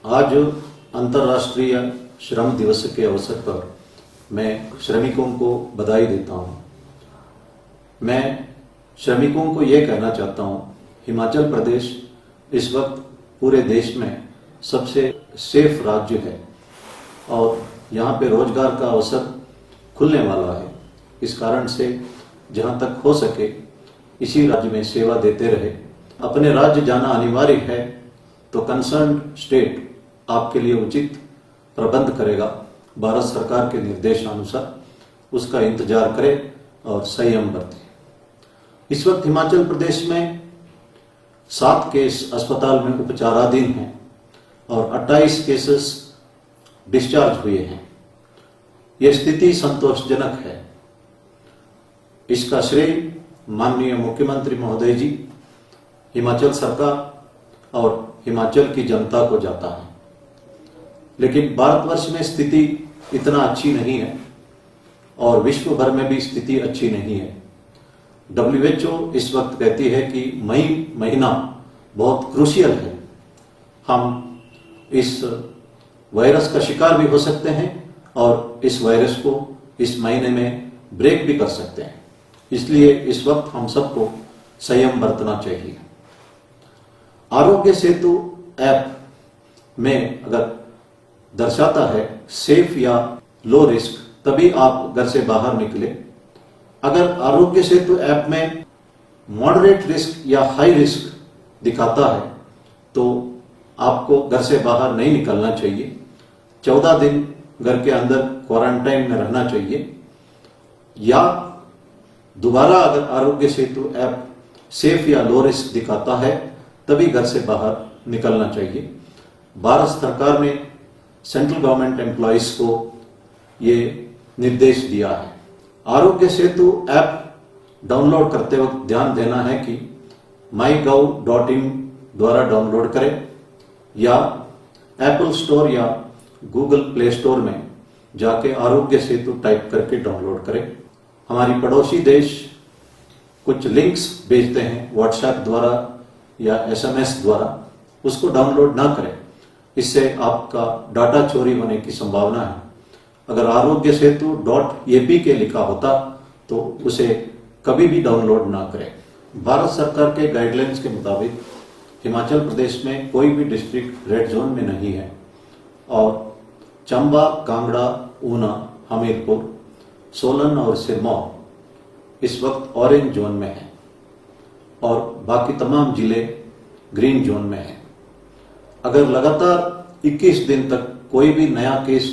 आज अंतर्राष्ट्रीय श्रम दिवस के अवसर पर मैं श्रमिकों को बधाई देता हूं। मैं श्रमिकों को ये कहना चाहता हूं, हिमाचल प्रदेश इस वक्त पूरे देश में सबसे सेफ राज्य है और यहाँ पे रोजगार का अवसर खुलने वाला है। इस कारण से जहाँ तक हो सके इसी राज्य में सेवा देते रहे। अपने राज्य जाना अनिवार्य है तो कंसर्न स्टेट आपके लिए उचित प्रबंध करेगा। भारत सरकार के निर्देशानुसार उसका इंतजार करें और संयम बरतें। इस वक्त हिमाचल प्रदेश में 7 केस अस्पताल में उपचाराधीन हैं और 28 केसेस डिस्चार्ज हुए हैं। यह स्थिति संतोषजनक है। इसका श्रेय माननीय मुख्यमंत्री महोदय जी, हिमाचल सरकार और हिमाचल की जनता को जाता है। लेकिन भारतवर्ष में स्थिति इतना अच्छी नहीं है और विश्व भर में भी स्थिति अच्छी नहीं है। WHO इस वक्त कहती है कि मई महीना बहुत क्रूशियल है। हम इस वायरस का शिकार भी हो सकते हैं और इस वायरस को इस महीने में ब्रेक भी कर सकते हैं। इसलिए इस वक्त हम सबको संयम बरतना चाहिए। आरोग्य सेतु ऐप में अगर दर्शाता है सेफ या लो रिस्क, तभी आप घर से बाहर निकले। अगर आरोग्य सेतु ऐप में मॉडरेट रिस्क या हाई रिस्क दिखाता है तो आपको घर से बाहर नहीं निकलना चाहिए। 14 दिन घर के अंदर क्वारंटाइन में रहना चाहिए। या दोबारा अगर आरोग्य सेतु ऐप सेफ या लो रिस्क दिखाता है तभी घर से बाहर निकलना चाहिए। भारत सरकार ने सेंट्रल गवर्नमेंट एम्प्लॉइज को ये निर्देश दिया है। आरोग्य सेतु ऐप डाउनलोड करते वक्त ध्यान देना है कि mygov.in द्वारा डाउनलोड करें या एप्पल स्टोर या गूगल प्ले स्टोर में जाके आरोग्य सेतु टाइप करके डाउनलोड करें। हमारी पड़ोसी देश कुछ लिंक्स भेजते हैं व्हाट्सएप द्वारा या SMS द्वारा, उसको डाउनलोड ना करें। इससे आपका डाटा चोरी होने की संभावना है। अगर आरोग्य सेतु .ap के लिखा होता तो उसे कभी भी डाउनलोड ना करें। भारत सरकार के गाइडलाइंस के मुताबिक हिमाचल प्रदेश में कोई भी डिस्ट्रिक्ट रेड जोन में नहीं है और चंबा, कांगड़ा, ऊना, हमीरपुर, सोलन और सिरमौर इस वक्त ऑरेंज जोन में है और बाकी तमाम जिले ग्रीन जोन में हैं। अगर लगातार 21 दिन तक कोई भी नया केस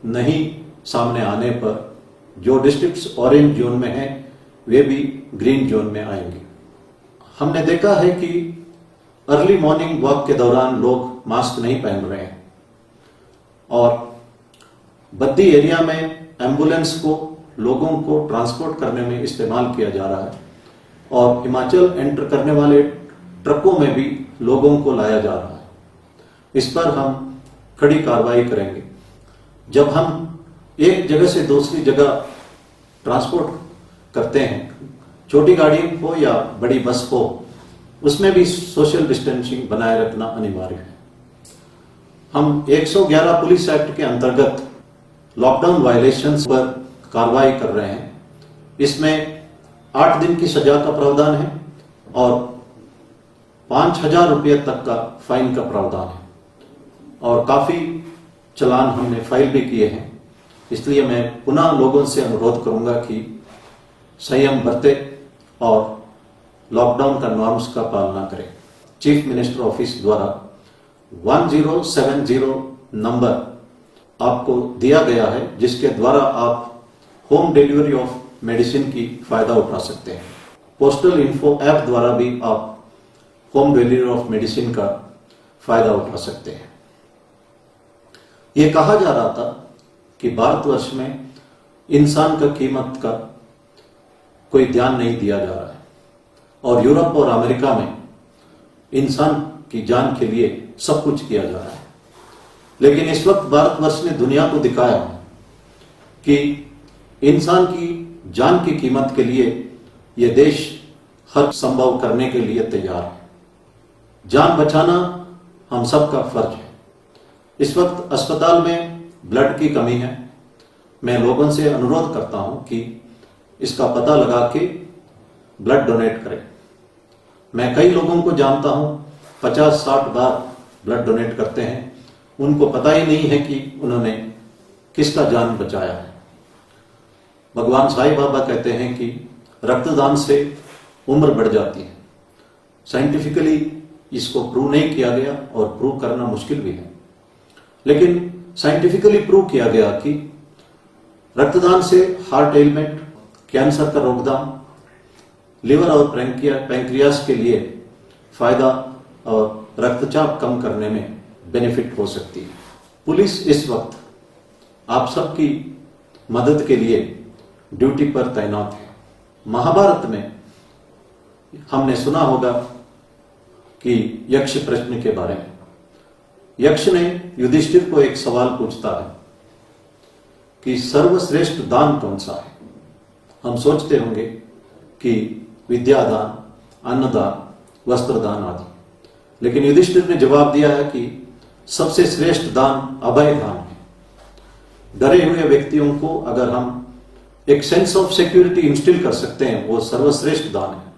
नहीं सामने आने पर जो डिस्ट्रिक्ट्स ऑरेंज जोन में हैं वे भी ग्रीन जोन में आएंगे। हमने देखा है कि अर्ली मॉर्निंग वॉक के दौरान लोग मास्क नहीं पहन रहे हैं और बद्दी एरिया में एम्बुलेंस को लोगों को ट्रांसपोर्ट करने में इस्तेमाल किया जा रहा है और हिमाचल एंटर करने वाले ट्रकों में भी लोगों को लाया जा रहा है। इस पर हम कड़ी कार्रवाई करेंगे। जब हम एक जगह से दूसरी जगह ट्रांसपोर्ट करते हैं, छोटी गाड़ी हो या बड़ी बस हो, उसमें भी सोशल डिस्टेंसिंग बनाए रखना अनिवार्य है। हम 111 पुलिस एक्ट के अंतर्गत लॉकडाउन वायलेशंस पर कार्रवाई कर रहे हैं। इसमें 8 दिन की सजा का प्रावधान है और 5,000 रुपये तक का फाइन का प्रावधान है और काफी चलान हमने फाइल भी किए हैं। इसलिए मैं पुनः लोगों से अनुरोध करूंगा कि संयम बरते और लॉकडाउन का नॉर्म्स का पालना करें। चीफ मिनिस्टर ऑफिस द्वारा 1070 नंबर आपको दिया गया है जिसके द्वारा आप होम डिलीवरी ऑफ मेडिसिन की फायदा उठा सकते हैं। पोस्टल इन्फो ऐप द्वारा भी आप होम डिलीवरी ऑफ मेडिसिन का फायदा उठा सकते हैं। यह कहा जा रहा था कि भारतवर्ष में इंसान का कीमत का कोई ध्यान नहीं दिया जा रहा है और यूरोप और अमेरिका में इंसान की जान के लिए सब कुछ किया जा रहा है। लेकिन इस वक्त भारतवर्ष ने दुनिया को दिखाया कि इंसान की जान की कीमत के लिए यह देश हर संभव करने के लिए तैयार है। जान बचाना हम सबका फर्ज है। इस वक्त अस्पताल में ब्लड की कमी है। मैं लोगों से अनुरोध करता हूं कि इसका पता लगा के ब्लड डोनेट करें। मैं कई लोगों को जानता हूं 50-60 बार ब्लड डोनेट करते हैं, उनको पता ही नहीं है कि उन्होंने किसका जान बचाया है। भगवान साईं बाबा कहते हैं कि रक्तदान से उम्र बढ़ जाती है। साइंटिफिकली इसको प्रूव नहीं किया गया और प्रूव करना मुश्किल भी है, लेकिन साइंटिफिकली प्रूव किया गया कि रक्तदान से हार्ट एलिमेंट, कैंसर का रोकथाम, लिवर और पैंक्रियास के लिए फायदा और रक्तचाप कम करने में बेनिफिट हो सकती है। पुलिस इस वक्त आप सबकी मदद के लिए ड्यूटी पर तैनात है। महाभारत में हमने सुना होगा कि यक्ष प्रश्न के बारे में। यक्ष ने युधिष्ठिर को एक सवाल पूछता है कि सर्वश्रेष्ठ दान कौन सा है। हम सोचते होंगे कि विद्यादान, अन्नदान, वस्त्रदान आदि, लेकिन युधिष्ठिर ने जवाब दिया है कि सबसे श्रेष्ठ दान अभय दान है। डरे हुए व्यक्तियों को अगर हम एक सेंस ऑफ सिक्योरिटी इंस्टिल कर सकते हैं, वो सर्वश्रेष्ठ दान है।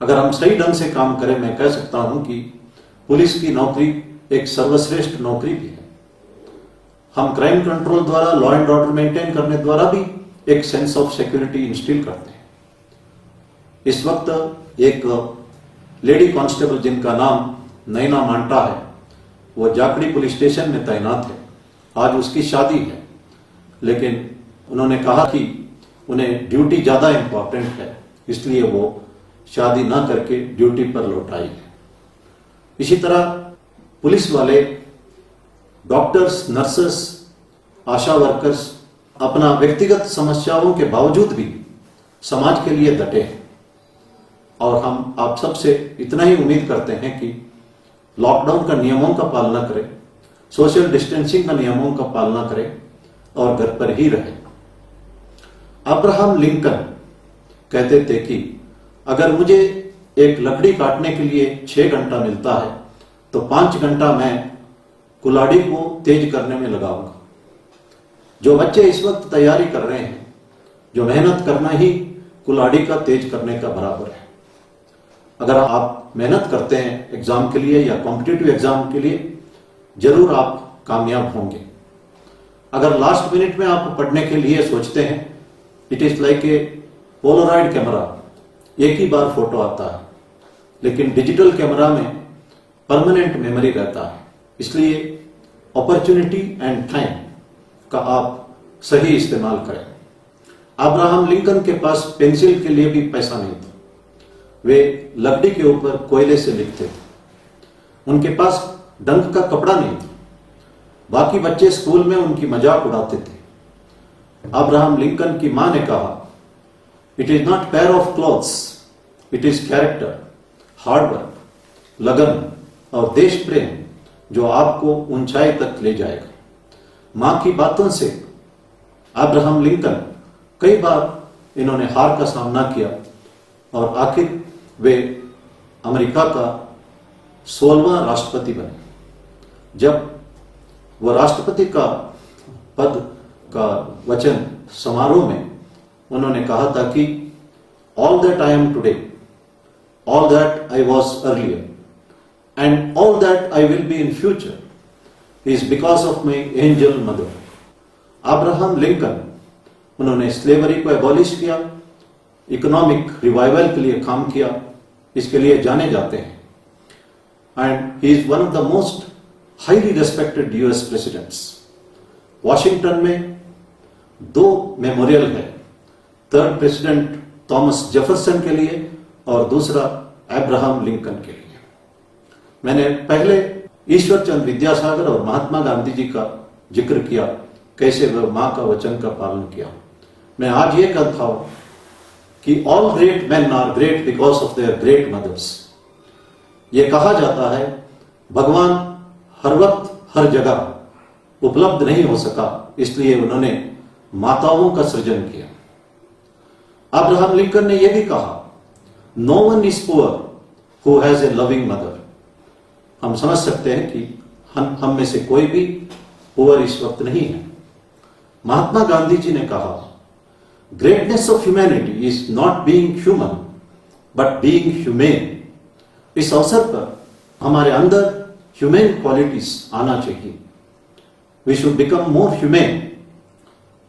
अगर हम सही ढंग से काम करें, मैं कह सकता हूं कि पुलिस की नौकरी एक सर्वश्रेष्ठ नौकरी भी है। हम क्राइम कंट्रोल द्वारा, लॉ एंड ऑर्डर मेंटेन करने द्वारा भी एक सेंस ऑफ सिक्योरिटी इंस्टिल करते हैं। इस वक्त एक लेडी कांस्टेबल जिनका नाम नैना मांटा है, वो जाखड़ी पुलिस स्टेशन में तैनात है। आज उसकी शादी है, लेकिन उन्होंने कहा कि उन्हें ड्यूटी ज्यादा इंपॉर्टेंट है, इसलिए वो शादी ना करके ड्यूटी पर लौट आई है। इसी तरह पुलिस वाले, डॉक्टर्स, नर्सेस, आशा वर्कर्स अपना व्यक्तिगत समस्याओं के बावजूद भी समाज के लिए डटे हैं। और हम आप सबसे इतना ही उम्मीद करते हैं कि लॉकडाउन का नियमों का पालना करें, सोशल डिस्टेंसिंग का नियमों का पालना करें और घर पर ही रहें। अब्राहम लिंकन कहते थे कि अगर मुझे एक लकड़ी काटने के लिए 6 घंटा मिलता है तो 5 घंटा मैं कुल्हाड़ी को तेज करने में लगाऊंगा। जो बच्चे इस वक्त तैयारी कर रहे हैं, जो मेहनत करना ही कुल्हाड़ी का तेज करने का बराबर है। अगर आप मेहनत करते हैं एग्जाम के लिए या कॉम्पिटिटिव एग्जाम के लिए, जरूर आप कामयाब होंगे। अगर लास्ट मिनट में आप पढ़ने के लिए सोचते हैं, it is like a Polaroid camera, एक ही बार फोटो आता है, लेकिन डिजिटल कैमरा में परमानेंट मेमोरी रहता है। इसलिए अपॉर्चुनिटी एंड टाइम का आप सही इस्तेमाल करें। अब्राहम लिंकन के पास पेंसिल के लिए भी पैसा नहीं था, वे लकड़ी के ऊपर कोयले से लिखते थे। उनके पास डंक का कपड़ा नहीं था, बाकी बच्चे स्कूल में उनकी मजाक उड़ाते थे। अब्राहम लिंकन की मां ने कहा, it is not pair of clothes, it is character, hard work, लगन और देश प्रेम जो आपको ऊंचाई तक ले जाएगा। मां की बातों से अब्राहम लिंकन कई बार इन्होंने हार का सामना किया और आखिर वे अमेरिका का 16वां राष्ट्रपति बने। जब वह राष्ट्रपति का पद का वचन समारोह में उन्होंने कहा था कि all that I am today, all that I was earlier and all that I will be in future is because of my angel mother. Abraham Lincoln, उन्होंने स्लेवरी को एबॉलिश किया, इकोनॉमिक रिवाइवल के लिए काम किया, इसके लिए जाने जाते हैं। And he is one of the most highly respected US presidents. Washington में 2 मेमोरियल है, थर्ड प्रेसिडेंट थॉमस जेफरसन के लिए और दूसरा अब्राहम लिंकन के लिए। मैंने पहले ईश्वर चंद्र विद्यासागर और महात्मा गांधी जी का जिक्र किया, कैसे वह मां का वचन का पालन किया। मैं आज ये कहता हूं कि all great man are great because of their great mothers. ये कहा जाता है भगवान हर वक्त हर जगह उपलब्ध नहीं हो सका, इसलिए उन्होंने माताओं का सृजन किया। अब्राहम लिंकन ने यह भी कहा, no one is poor who has a loving mother. हम समझ सकते हैं कि हम में से कोई भी पुअर इस वक्त नहीं है। महात्मा गांधी जी ने कहा, greatness of humanity is not being human but being humane. इस अवसर पर हमारे अंदर ह्यूमेन क्वालिटीज आना चाहिए। We should become more humane.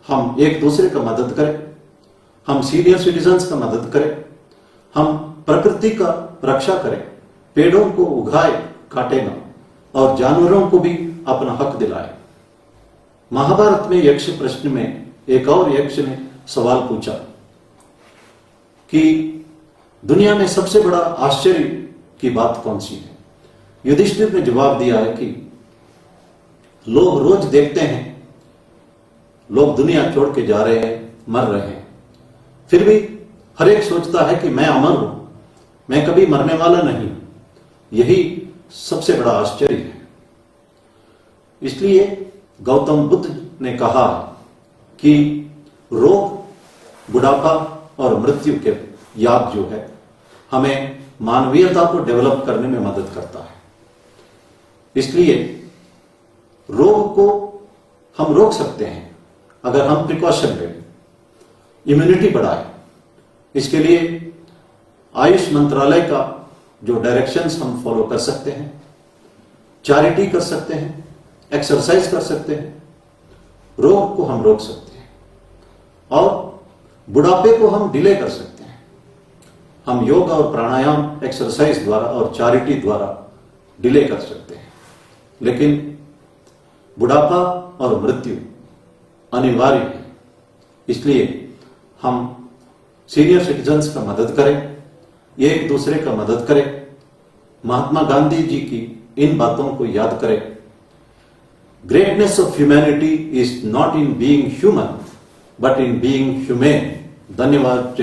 हम एक दूसरे का मदद करें, हम सीनियर सिटीजन्स का मदद करें, हम प्रकृति का रक्षा करें, पेड़ों को उगाए काटे ना, और जानवरों को भी अपना हक दिलाए। महाभारत में यक्ष प्रश्न में एक और यक्ष ने सवाल पूछा कि दुनिया में सबसे बड़ा आश्चर्य की बात कौन सी है। युधिष्ठिर ने जवाब दिया है कि लोग रोज देखते हैं लोग दुनिया छोड़ के जा रहे हैं, मर रहे हैं, फिर भी हर एक सोचता है कि मैं अमर हूं, मैं कभी मरने वाला नहीं। यही सबसे बड़ा आश्चर्य है। इसलिए गौतम बुद्ध ने कहा कि रोग, बुढ़ापा और मृत्यु के याद जो है हमें मानवीयता को डेवलप करने में मदद करता है। इसलिए रोग को हम रोक सकते हैं अगर हम प्रिकॉशन लें, इम्यूनिटी बढ़ाएं। इसके लिए आयुष मंत्रालय का जो डायरेक्शंस हम फॉलो कर सकते हैं, चैरिटी कर सकते हैं, एक्सरसाइज कर सकते हैं, रोग को हम रोक सकते हैं और बुढ़ापे को हम डिले कर सकते हैं। हम योग और प्राणायाम, एक्सरसाइज द्वारा और चैरिटी द्वारा डिले कर सकते हैं, लेकिन बुढ़ापा और मृत्यु अनिवार्य है। इसलिए हम सीनियर सिटीजन्स का मदद करें, एक दूसरे का मदद करें, महात्मा गांधी जी की इन बातों को याद करें। Greatness of humanity is not in being human but in being humane. धन्यवाद। जय